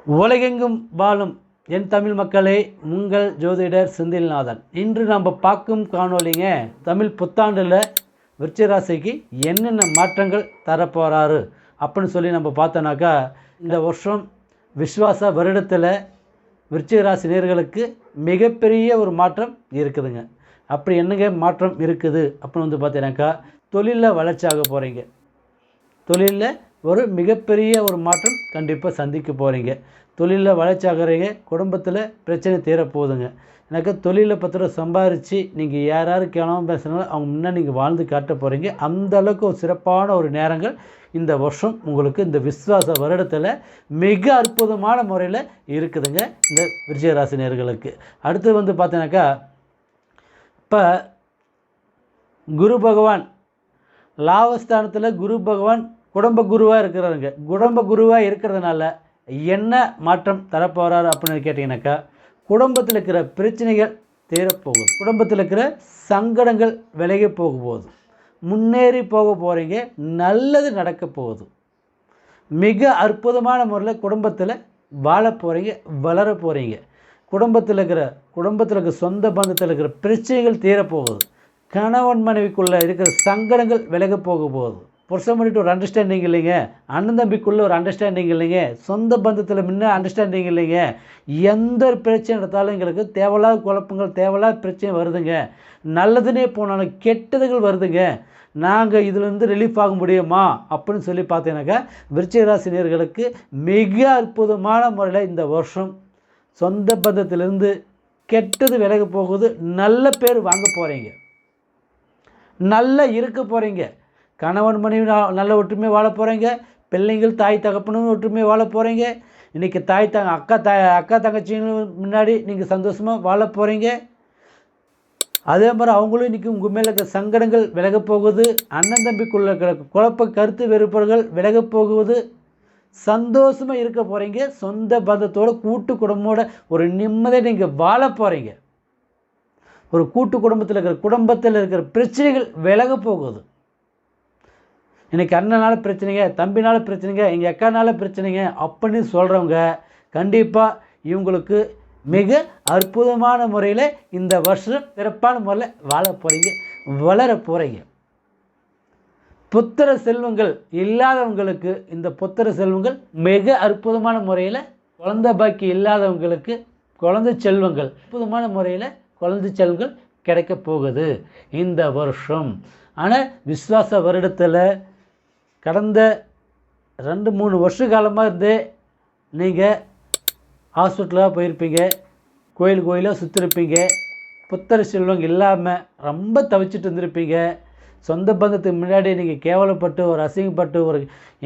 உலகெங்கும் வாழும் என் தமிழ் மக்களே, உங்கள் ஜோதிடர் செந்தில்நாதன். இன்று நம்ம பார்க்கும் காணொலிங்க, தமிழ் புத்தாண்டில் விருச்சிகராசிக்கு என்னென்ன மாற்றங்கள் தரப்போகிறாரு அப்படின்னு சொல்லி நம்ம பார்த்தோன்னாக்கா, இந்த வருஷம் விஸ்வாச வருடத்தில் விருச்சிகராசி நேயர்களுக்கு மிகப்பெரிய ஒரு மாற்றம் இருக்குதுங்க. அப்படி என்னங்க மாற்றம் இருக்குது அப்படின்னு வந்து பார்த்தீங்கன்னாக்கா, தொழிலில் வளர்ச்சியாக போகிறீங்க. தொழிலில் ஒரு மிகப்பெரிய ஒரு மாற்றம் கண்டிப்பாக சந்திக்க போகிறீங்க. தொழிலில் வளர்ச்சி ஆகிறீங்க, குடும்பத்தில் பிரச்சனை தீரப்போகுதுங்க. எனக்கு தொழிலை பத்திர சம்பாரித்து நீங்கள் யாராரு கேளாமல் பேசுனாலும் அவங்க முன்னாடி நீங்கள் வாழ்ந்து காட்ட போகிறீங்க. அந்தளவுக்கு ஒரு சிறப்பான ஒரு நேரங்கள் இந்த வருஷம் உங்களுக்கு இந்த விஸ்வாச வருடத்தில் மிக அற்புதமான முறையில் இருக்குதுங்க இந்த விருச்சிகராசி நேயர்களுக்கு. அடுத்து வந்து பார்த்தீங்கன்னாக்கா, இப்போ குரு பகவான் லாபஸ்தானத்தில் குரு பகவான் குடும்ப குருவாக இருக்கிறாருங்க. குடும்ப குருவாக இருக்கிறதுனால என்ன மாற்றம் தரப்போகிறாரு அப்படின்னு கேட்டிங்கனாக்கா, குடும்பத்தில் இருக்கிற பிரச்சனைகள் தீரப்போகுது, குடும்பத்தில் இருக்கிற சங்கடங்கள் விலகி போக போகுது, முன்னேறி போக போகிறீங்க, நல்லது நடக்க போகுது. மிக அற்புதமான முறையில் குடும்பத்தில் வாழ போகிறீங்க, வளர போகிறீங்க. குடும்பத்தில் இருக்கிற சொந்த பந்தத்தில் இருக்கிற பிரச்சனைகள் தீரப்போகுது. கணவன் மனைவிக்குள்ளே இருக்கிற சங்கடங்கள் விலக போக போகுது. புருஷன் பண்ணிட்டு ஒரு அண்டர்ஸ்டாண்டிங் இல்லைங்க, அண்ணன் தம்பிக்குள்ளே ஒரு அண்டர்ஸ்டாண்டிங் இல்லைங்க, சொந்த பந்தத்தில் முன்ன அண்டர்ஸ்டாண்டிங் இல்லைங்க. எந்த ஒரு பிரச்சனை எடுத்தாலும் எங்களுக்கு தேவையில்லாத குழப்பங்கள், தேவையில்லாத பிரச்சனை வருதுங்க. நல்லதுனே போனாலும் கெட்டதுகள் வருதுங்க. நாங்கள் இதிலேருந்து ரிலீஃப் ஆக முடியுமா அப்படின்னு சொல்லி பார்த்தீங்கன்னாக்கா, விருச்சிகராசி நேயர்களுக்கு மிக அற்புதமான முறையில் இந்த வருஷம் சொந்த பந்தத்திலிருந்து கெட்டது விலக போகுது. நல்ல பேர் வாங்க போகிறீங்க, நல்லா இருக்க போகிறீங்க. கணவன் மனைவி நல்ல ஒற்றுமையாக வாழ போகிறீங்க. பிள்ளைங்கள் தாய் தகப்பனும் ஒற்றுமையாக வாழ போகிறீங்க. இன்றைக்கி அக்கா தங்கச்சிங்களும் முன்னாடி நீங்கள் சந்தோஷமாக வாழ போகிறீங்க. அதே மாதிரி அவங்களும் இன்றைக்கி உங்கள் மேலே இருக்கிற சங்கடங்கள் விலக போகுது. அண்ணன் தம்பிக்குள்ள இருக்கிற குழப்ப கருத்து வேறுபாடுகள் விலக போகுது. சந்தோஷமாக இருக்க போகிறீங்க. சொந்த பந்தத்தோடு கூட்டு குடும்பத்தோட ஒரு நிம்மதியாக நீங்கள் வாழ போகிறீங்க. ஒரு கூட்டு குடும்பத்தில் இருக்கிற பிரச்சனைகள் விலக போகுது. இன்றைக்கி அண்ணனால் பிரச்சனைங்க, தம்பினால் பிரச்சனைங்க, எங்கள் அக்கானால் பிரச்சனைங்க அப்படின்னு சொல்கிறவங்க கண்டிப்பாக இவங்களுக்கு மிக அற்புதமான முறையில் இந்த வருஷம் சிறப்பான முறையில் வாழ போகிறீங்க, வளர போகிறீங்க. புத்திர செல்வங்கள் இல்லாதவங்களுக்கு இந்த புத்திர செல்வங்கள் மிக அற்புதமான முறையில், குழந்தை பாக்கி இல்லாதவங்களுக்கு குழந்தை செல்வங்கள் அற்புதமான முறையில் குழந்தை செல்வங்கள் கிடைக்க போகுது இந்த வருஷம். ஆனால் விஸ்வாச வருடத்தில் கடந்த 2-3 வருஷ காலமாக இருந்தே நீங்கள் ஹாஸ்பிட்டலாக போயிருப்பீங்க, கோயிலாக சுற்றிருப்பீங்க, புத்திர செல்வம் இல்லாமல் ரொம்ப தவிச்சிட்டு இருந்திருப்பீங்க. சொந்த பந்தத்துக்கு முன்னாடி நீங்கள் கேவலப்பட்டு ஒரு அசிங்கப்பட்டு ஒரு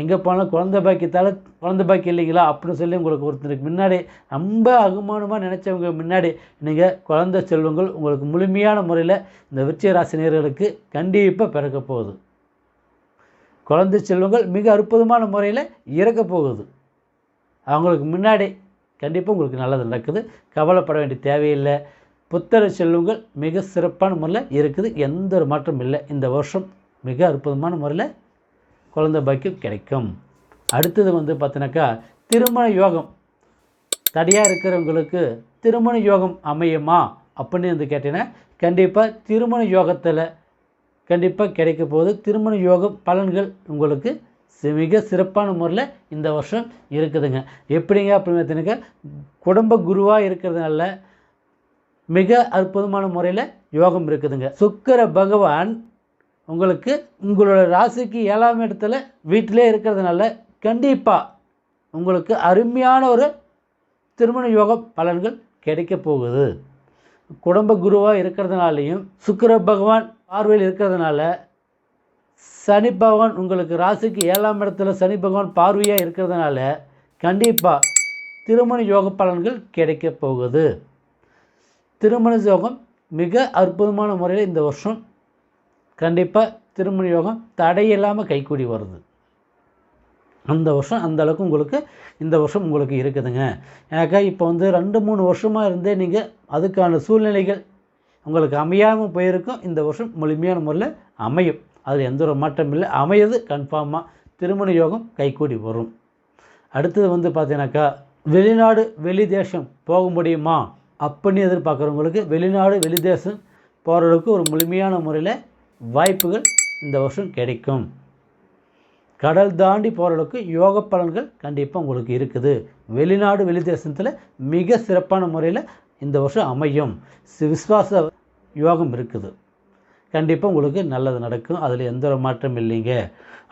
எங்கே போனாலும் குழந்தை பாக்கி இல்லைங்களா அப்படின்னு சொல்லி உங்களுக்கு ஒருத்தருக்கு முன்னாடி ரொம்ப அகுமானமாக நினச்சவங்க முன்னாடி நீங்கள் குழந்தை செல்வங்கள் உங்களுக்கு முழுமையான முறையில் இந்த விருச்சிகராசி நேயர்களுக்கு கண்டிப்பாக பிறக்க போகுது. குழந்தை செல்வங்கள் மிக அற்புதமான முறையில் இறக்க போகுது. அவங்களுக்கு முன்னாடி கண்டிப்பாக உங்களுக்கு நல்லது நடக்குது. கவலைப்பட வேண்டிய தேவையில்லை. புத்திர செல்வங்கள் மிக சிறப்பான முறையில் இருக்குது. எந்த ஒரு மாற்றம் இல்லை. இந்த வருஷம் மிக அற்புதமான முறையில் குழந்தை பாக்கியம் கிடைக்கும். அடுத்தது வந்து பார்த்தீங்கன்னாக்கா, திருமண யோகம் தடையாக இருக்கிறவங்களுக்கு திருமண யோகம் அமையுமா அப்படின்னு வந்து கேட்டீங்கன்னா, கண்டிப்பாக திருமண யோகத்தில் கண்டிப்பாக கிடைக்க போகுது. திருமண யோகம் பலன்கள் உங்களுக்கு மிக சிறப்பான முறையில் இந்த வருஷம் இருக்குதுங்க. எப்படிங்க அப்படின்னு பார்த்தீங்கன்னாக்கா, குடும்ப குருவாக இருக்கிறதுனால மிக அற்புதமான முறையில் யோகம் இருக்குதுங்க. சுக்கிர பகவான் உங்களுக்கு உங்களோட ராசிக்கு 7ஆம் இடத்துல வீட்டிலே இருக்கிறதுனால கண்டிப்பாக உங்களுக்கு அருமையான ஒரு திருமண யோக பலன்கள் கிடைக்க போகுது. குடும்ப குருவாக இருக்கிறதுனாலையும் சுக்கிர பகவான் பார்வையில் இருக்கிறதுனால, சனி பகவான் உங்களுக்கு ராசிக்கு 7ஆம் இடத்துல சனி பகவான் பார்வையாக இருக்கிறதுனால கண்டிப்பாக திருமண யோக பலன்கள் கிடைக்க போகுது. திருமண யோகம் மிக அற்புதமான முறையில் இந்த வருஷம் கண்டிப்பாக திருமண யோகம் தடையில்லாமல் கைக்கூடி வருது. அந்த வருஷம் அந்தளவுக்கு உங்களுக்கு இந்த வருஷம் உங்களுக்கு இருக்குதுங்க. ஏன்னாக்கா இப்போ வந்து 2-3 வருஷமாக இருந்தே நீங்கள் அதுக்கான சூழ்நிலைகள் உங்களுக்கு அமையாமல் போயிருக்கும். இந்த வருஷம் முழுமையான முறையில் அமையும். அதில் எந்த ஒரு மாற்றம் இல்லை. அமையது கன்ஃபார்மாக திருமண யோகம் கைக்கூடி வரும். அடுத்தது வந்து பார்த்தீங்கன்னாக்கா, வெளிநாடு வெளி தேசம் போக முடியுமா அப்படின்னு எதிர்பார்க்குறவங்களுக்கு வெளிநாடு வெளி தேசம் போகிறதுக்கு ஒரு முழுமையான முறையில் வாய்ப்புகள் இந்த வருஷம் கிடைக்கும். கடல் தாண்டி போகிறதுக்கு யோக பலன்கள் கண்டிப்பாக உங்களுக்கு இருக்குது. வெளிநாடு வெளி தேசத்தில் மிக சிறப்பான முறையில் இந்த வருஷம் அமையும். விஸ்வாச யோகம் இருக்குது. கண்டிப்பாக உங்களுக்கு நல்லது நடக்கும். அதில் எந்த ஒரு மாற்றம் இல்லைங்க.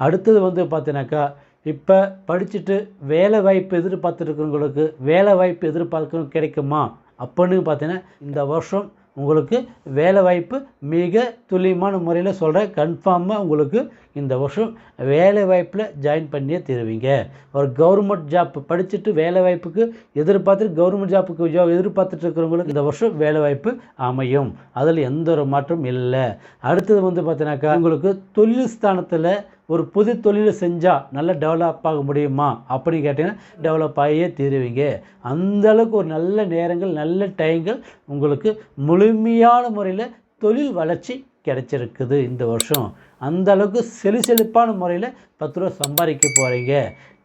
அடுத்தது பார்த்தீங்கன்னாக்கா, இப்போ படிச்சுட்டு வேலை வாய்ப்பு எதிர்பார்த்துருக்கிறவங்களுக்கு வேலை வாய்ப்பு எதிர்பார்க்க கிடைக்குமா அப்படின்னு பார்த்தீங்கன்னா, இந்த வருஷம் உங்களுக்கு வேலை வாய்ப்பு மிக துல்லியமான முறையில் சொல்கிறேன். கன்ஃபார்மாக உங்களுக்கு இந்த வருஷம் வேலை வாய்ப்பில் ஜாயின் பண்ணியே தருவீங்க. ஒரு கவர்மெண்ட் ஜாப் படிச்சுட்டு வேலை வாய்ப்புக்கு எதிர்பார்த்துட்டு கவர்மெண்ட் ஜாப்புக்கு எதிர்பார்த்துட்டு இருக்கிறவங்களுக்கு இந்த வருஷம் வேலை வாய்ப்பு அமையும். அதில் எந்த ஒரு மாற்றம் இல்லை. அடுத்தது பார்த்தீங்கன்னாக்கா, உங்களுக்கு தொழில் ஸ்தானத்தில் ஒரு புது தொழிலை செஞ்சால் நல்லா டெவலப் ஆக முடியுமா அப்படின்னு கேட்டிங்கன்னா, டெவலப் ஆகியே தீருவீங்க. அந்தளவுக்கு ஒரு நல்ல நேரங்கள் நல்ல டைங்கள் உங்களுக்கு முழுமையான முறையில் தொழில் வளர்ச்சி கிடைச்சிருக்குது இந்த வருஷம். அந்த அளவுக்கு செழிப்பான முறையில் 10 ரூபா சம்பாதிக்க போகிறீங்க.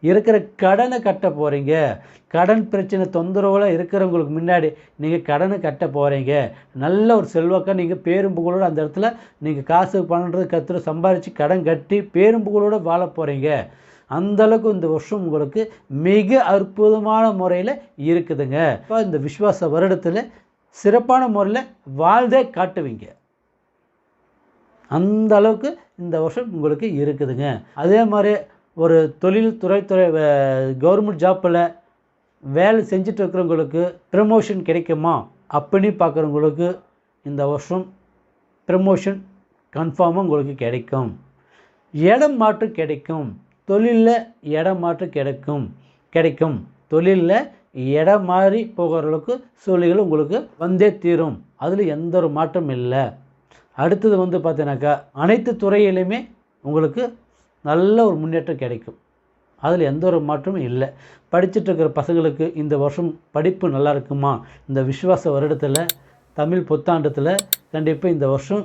இருக்கிற கடனை கட்ட போகிறீங்க. கடன் பிரச்சனை தொந்தரவுலாம் இருக்கிறவங்களுக்கு முன்னாடி நீங்கள் கடனை கட்ட போகிறீங்க. நல்ல ஒரு செல்வாக்காக நீங்கள் பேரும் புகழோடு அந்த இடத்துல நீங்கள் காசு பண்ணுறது கற்றுற சம்பாதிச்சு கடன் கட்டி பேரும் புகழோடு வாழ போகிறீங்க. அந்தளவுக்கு இந்த வருஷம் உங்களுக்கு மிக அற்புதமான முறையில் இருக்குதுங்க. இப்போ இந்த விஸ்வாச வருடத்தில் சிறப்பான முறையில் வாழ்ந்தே காட்டுவீங்க. அந்த அளவுக்கு இந்த வருஷம் உங்களுக்கு இருக்குதுங்க. அதே மாதிரி ஒரு துறை கவர்மெண்ட் ஜாப்பில் வேலை செஞ்சுட்டு இருக்கிறவங்களுக்கு ப்ரமோஷன் கிடைக்குமா அப்படின்னு பார்க்குறவங்களுக்கு இந்த வருஷம் ப்ரமோஷன் கன்ஃபார்மாக உங்களுக்கு கிடைக்கும். இடம் மாற்று கிடைக்கும். தொழிலில் இடம் மாற்று கிடைக்கும். தொழிலில் இடம் மாறி போகிறவங்களுக்கு சூழ்நிலைகள் உங்களுக்கு வந்தே தீரும். அதில் எந்த ஒரு மாற்றம் இல்லை. அடுத்தது பார்த்தீங்கன்னாக்கா, அனைத்து துறையிலையுமே உங்களுக்கு நல்ல ஒரு முன்னேற்றம் கிடைக்கும். அதில் எந்த ஒரு மாற்றமும் இல்லை. படிச்சுட்டு இருக்கிற பசங்களுக்கு இந்த வருஷம் படிப்பு நல்லா இருக்குமா? இந்த விஸ்வாச வருடத்தில் தமிழ் புத்தாண்டத்தில் கண்டிப்பாக இந்த வருஷம்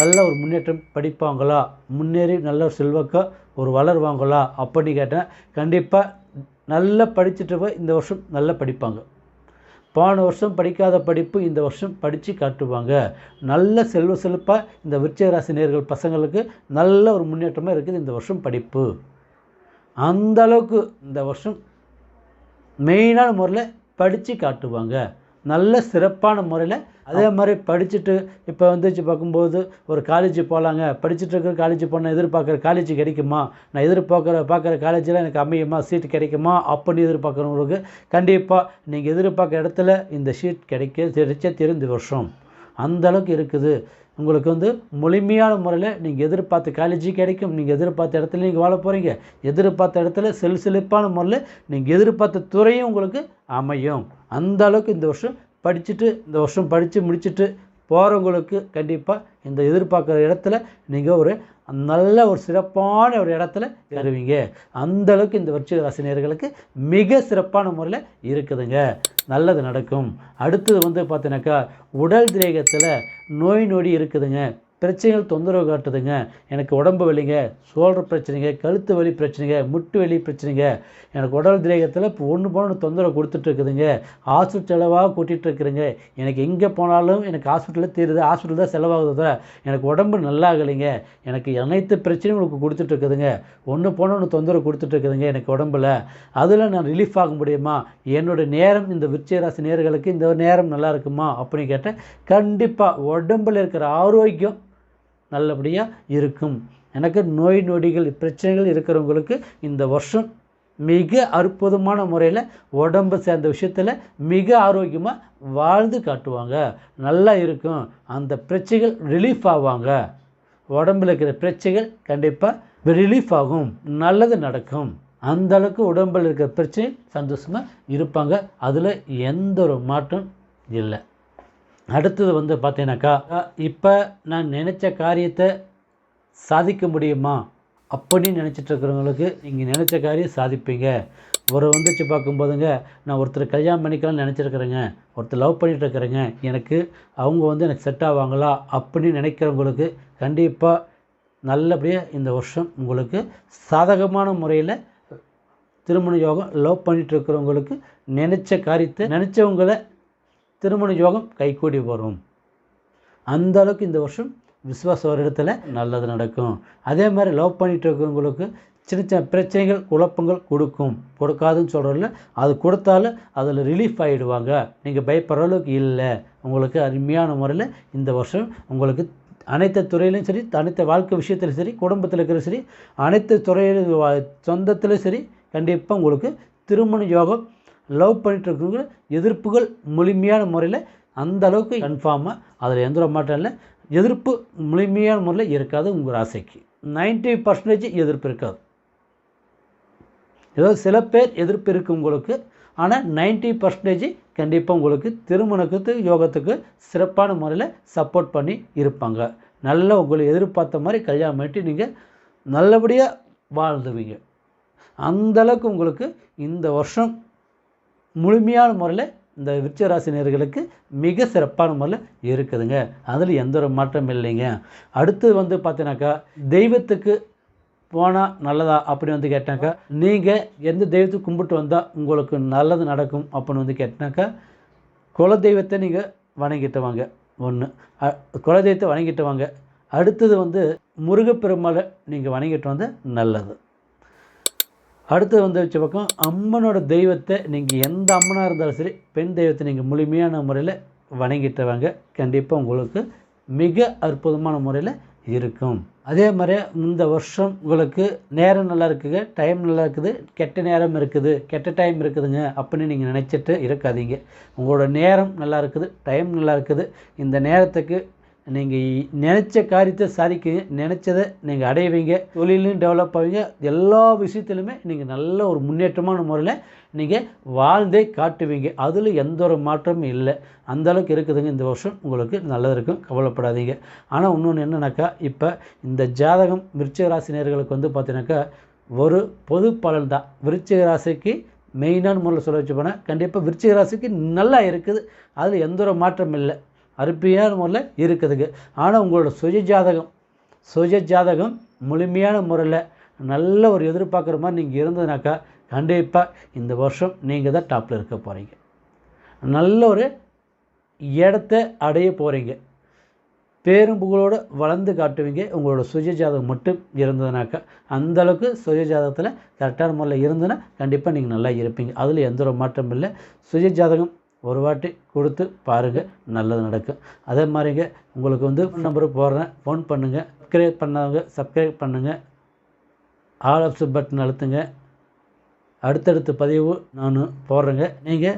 நல்ல ஒரு முன்னேற்றம் படிப்பாங்களா, முன்னேறி நல்ல ஒரு செல்வாக்காக ஒரு வளருவாங்களா அப்படின்னு கேட்டேன். கண்டிப்பாக நல்லா படிச்சுட்டு இந்த வருஷம் நல்லா படிப்பாங்க. போன வருஷம் படிக்காத படிப்பு இந்த வருஷம் படித்து காட்டுவாங்க. நல்ல செல்வப்பாக இந்த விருச்சிக ராசி நேயர்கள் பசங்களுக்கு நல்ல ஒரு முன்னேற்றமாக இருக்குது இந்த வருஷம் படிப்பு. அந்த அளவுக்கு இந்த வருஷம் மெயினான முறையில் படித்து காட்டுவாங்க. நல்ல சிறப்பான முறையில். அதே மாதிரி படிச்சுட்டு இப்போ பார்க்கும்போது ஒரு காலேஜ் போகலாங்க, படிச்சுட்டு இருக்கிற காலேஜ் போனால் எதிர்பார்க்குற காலேஜ் கிடைக்குமா, நான் பார்க்குற காலேஜில் எனக்கு அமையுமா, சீட் கிடைக்குமா அப்படின்னு எதிர்பார்க்குறவங்களுக்கு கண்டிப்பாக நீங்கள் எதிர்பார்க்குற இடத்துல இந்த சீட் கிடைச்சே தெரிந்த வருஷம் அந்தளவுக்கு இருக்குது. உங்களுக்கு முழுமையான முறையில் நீங்கள் எதிர்பார்த்த காலேஜ் கிடைக்கும். நீங்கள் எதிர்பார்த்த இடத்துல நீங்கள் வாழ போகிறீங்க. எதிர்பார்த்த இடத்துல செழிப்பான முறையில் நீங்கள் எதிர்பார்த்த துறையும் உங்களுக்கு அமையும். அந்த அளவுக்கு இந்த வருஷம் படித்து முடிச்சுட்டு போகிறவங்களுக்கு கண்டிப்பாக இந்த எதிர்பார்க்குற இடத்துல நீங்கள் ஒரு நல்ல ஒரு சிறப்பான ஒரு இடத்துல வருவீங்க. அந்தளவுக்கு இந்த விருச்சிக ராசி நேயர்களுக்கு மிக சிறப்பான முறையில் இருக்குதுங்க. நல்லது நடக்கும். அடுத்தது பார்த்தீங்கன்னாக்கா, உடல் திரேகத்தில் நோய் நொடி இருக்குதுங்க, பிரச்சனைகள் தொந்தரவு காட்டுதுங்க, எனக்கு உடம்பு வலிங்க, சோல்டர் பிரச்சனைங்க, கழுத்து வலி பிரச்சனைங்க, முட்டு வலி பிரச்சனைங்க, எனக்கு உடல் திரேகத்தில் இப்போ ஒன்று போன தொந்தரவு கொடுத்துட்ருக்குதுங்க, ஹாஸ்பிட்டல் செலவாக கூட்டிகிட்டு இருக்கிறேங்க, எனக்கு எங்கே போனாலும் எனக்கு ஹாஸ்பிட்டலில் தீருது, ஹாஸ்பிட்டல் தான் செலவாகுது, எனக்கு உடம்பு நல்லாகலைங்க, எனக்கு அனைத்து பிரச்சனையும் உங்களுக்கு கொடுத்துட்ருக்குதுங்க, ஒன்று போன ஒன்று தொந்தரவு கொடுத்துட்ருக்குதுங்க எனக்கு உடம்பில், அதில் நான் ரிலீஃப் ஆக முடியுமா, என்னோடய நேரம் இந்த விருச்சிக ராசி நேயர்களுக்கு இந்த நேரம் நல்லா இருக்குமா அப்படின்னு கேட்டால் கண்டிப்பாக உடம்பில் இருக்கிற ஆரோக்கியம் நல்லபடியாக இருக்கும். எனக்கு நோய் நொடிகள் பிரச்சனைகள் இருக்கிறவங்களுக்கு இந்த வருஷம் மிக அற்புதமான முறையில் உடம்பு சேர்ந்த விஷயத்தில் மிக ஆரோக்கியமாக வாழ்ந்து காட்டுவாங்க. நல்லா இருக்கும். அந்த பிரச்சனைகள் ரிலீஃப் ஆவாங்க. உடம்பில் இருக்கிற பிரச்சனைகள் கண்டிப்பாக ரிலீஃப் ஆகும். நல்லது நடக்கும். அந்தளவுக்கு உடம்பில் இருக்கிற பிரச்சனை சந்தோஷமாக இருப்பாங்க. அதில் எந்த ஒரு மாற்றம் இல்லை. அடுத்தது பார்த்தீங்கன்னாக்கா, இப்போ நான் நினச்ச காரியத்தை சாதிக்க முடியுமா அப்படின்னு நினச்சிட்டு இருக்கிறவங்களுக்கு நீங்கள் நினச்ச காரியம் சாதிப்பீங்க. ஒரு பார்க்கும்போதுங்க, நான் ஒருத்தர் கல்யாணம் பண்ணிக்கலாம்னு நினச்சிருக்கிறேங்க, ஒருத்தர் லவ் பண்ணிகிட்டு இருக்கிறேங்க, எனக்கு அவங்க எனக்கு செட் ஆவாங்களா அப்படின்னு நினைக்கிறவங்களுக்கு கண்டிப்பாக நல்லபடியாக இந்த வருஷம் உங்களுக்கு சாதகமான முறையில் திருமண யோகம். லவ் பண்ணிட்டு இருக்கிறவங்களுக்கு நினச்ச காரியத்தை நினச்சவங்களை திருமண யோகம் கைகூடி வரும். அந்த அளவுக்கு இந்த வருஷம் விசுவாச வருடத்தில் நல்லது நடக்கும். அதே மாதிரி லவ் பண்ணிட்டு இருக்கிறவங்களுக்கு சின்ன சின்ன பிரச்சனைகள் குழப்பங்கள் கொடுக்காதுன்னு சொல்கிறதில்ல, அது கொடுத்தாலும் அதில் ரிலீஃப் ஆகிடுவாங்க. நீங்கள் பயப்படுற அளவுக்கு இல்லை. உங்களுக்கு அருமையான முறையில் இந்த வருஷம் உங்களுக்கு அனைத்து துறையிலும் சரி, அனைத்து வாழ்க்கை விஷயத்திலும் சரி, குடும்பத்தில் இருக்கிற சரி, அனைத்து துறையிலும் சொந்தத்திலும் சரி, கண்டிப்பாக உங்களுக்கு திருமண யோகம். லவ் பண்ணிட்டு இருக்கிறவங்க எதிர்ப்புகள் முழுமையான முறையில் அந்த அளவுக்கு கன்ஃபார்மாக அதில் எந்த ஒரு மாற்றம் இல்லை. எதிர்ப்பு முழுமையான முறையில் இருக்காது. உங்கள் ராசிக்கு 90% எதிர்ப்பு இருக்காது. ஏதோ சில பேர் எதிர்ப்பு இருக்குது உங்களுக்கு, ஆனால் 90% கண்டிப்பாக உங்களுக்கு திருமணத்துக்கு யோகத்துக்கு சிறப்பான முறையில் சப்போர்ட் பண்ணி இருப்பாங்க. நல்லா உங்களை எதிர்பார்த்த மாதிரி கல்யாணம் பண்ணிட்டு நீங்கள் நல்லபடியாக வாழ்ந்துவீங்க. அந்தளவுக்கு உங்களுக்கு இந்த வருஷம் முழுமையான முறையில் இந்த விருச்சிக ராசினியர்களுக்கு மிக சிறப்பான முறையில் இருக்குதுங்க. அதில் எந்த ஒரு மாற்றம் இல்லைங்க. அடுத்து பார்த்தீங்கன்னாக்கா, தெய்வத்துக்கு போனால் நல்லதா அப்படின்னு கேட்டாக்கா, நீங்கள் எந்த தெய்வத்துக்கு கும்பிட்டு வந்தால் உங்களுக்கு நல்லது நடக்கும் அப்படின்னு கேட்டாக்கா, குலதெய்வத்தை நீங்கள் வணங்கிட்டு வாங்க. ஒன்று, குலதெய்வத்தை வணங்கிட்டு வாங்க. அடுத்தது முருகப்பெருமாளை நீங்கள் வணங்கிட்டு வந்தால் நல்லது. அடுத்தது வச்ச பக்கம் அம்மனோட தெய்வத்தை நீங்கள் எந்த அம்மனாக இருந்தாலும் சரி, பெண் தெய்வத்தை நீங்கள் முழுமையான முறையில் வணங்கிட்டு வாங்க. கண்டிப்பாக உங்களுக்கு மிக அற்புதமான முறையில் இருக்கும். அதே மாதிரி இந்த வருஷம் உங்களுக்கு நேரம் நல்லா இருக்குங்க, டைம் நல்லா இருக்குது, கெட்ட நேரம் இருக்குது, கெட்ட டைம் இருக்குதுங்க அப்படின்னு நீங்கள் நினச்சிட்டு இருக்காதீங்க. உங்களோட நேரம் நல்லா இருக்குது, டைம் நல்லா இருக்குது. இந்த நேரத்துக்கு நீங்கள் நினச்ச காரியத்தை சாதிக்குங்க, நினச்சதை நீங்கள் அடைவீங்க, தொழிலும் டெவலப் ஆவீங்க. எல்லா விஷயத்துலையுமே நீங்கள் நல்ல ஒரு முன்னேற்றமான முறையில் நீங்கள் வாழ்ந்தே காட்டுவீங்க. அதில் எந்த ஒரு மாற்றமும் இல்லை. அந்தளவுக்கு இருக்குதுங்க. இந்த வருஷம் உங்களுக்கு நல்லது இருக்கும், கவலைப்படாதீங்க. ஆனால் இன்னொன்று என்னன்னாக்கா, இப்போ இந்த ஜாதகம் விருச்சிக ராசினியர்களுக்கு பார்த்தீங்கன்னாக்கா ஒரு பொது பலன் தான். விருச்சிக ராசிக்கு மெயினான முறையில் சொல்ல வச்சு போனால் கண்டிப்பாக விருச்சிக ராசிக்கு நல்லா இருக்குது. அதில் எந்த ஒரு மாற்றம் இல்லை, அருமையான முறையில் இருக்குதுங்க. ஆனால் உங்களோட சுய ஜாதகம் முழுமையான முறையில் நல்ல ஒரு எதிர்பார்க்குற மாதிரி நீங்கள் இருந்ததுனாக்கா கண்டிப்பாக இந்த வருஷம் நீங்கள் தான் டாப்பில் இருக்க போகிறீங்க. நல்ல ஒரு இடத்த அடைய போகிறீங்க. பேரும் புகழோடு வளர்ந்து காட்டுவீங்க. உங்களோட சுய ஜாதகம் மட்டும் இருந்ததுனாக்கா, அந்தளவுக்கு சுய ஜாதகத்தில் கரெக்டான முறையில் இருந்ததுன்னா கண்டிப்பாக நீங்கள் நல்லா இருப்பீங்க. அதில் எந்த ஒரு மாற்றம் இல்லை. சுய ஜாதகம் ஒரு வாட்டி கொடுத்து பாருங்கள், நல்லது நடக்கும். அதே மாதிரிங்க உங்களுக்கு ஃபோன் நம்பரு போடுறேன், ஃபோன் பண்ணுங்கள். சப்ஸ்கிரைப் பண்ணாதவங்க சப்ஸ்கிரைப் பண்ணுங்கள், ஆல் ஆப்ஷன் பட்டன் அழுத்துங்க. அடுத்தடுத்த பதிவு நான் போடுறேங்க. நீங்கள்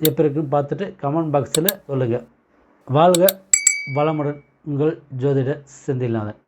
எப்படி இருக்குன்னு பார்த்துட்டு கமெண்ட் பாக்ஸில் சொல்லுங்கள். வாழ்க வளமுடன். உங்கள் ஜோதிடர் செந்தில்நாதன்.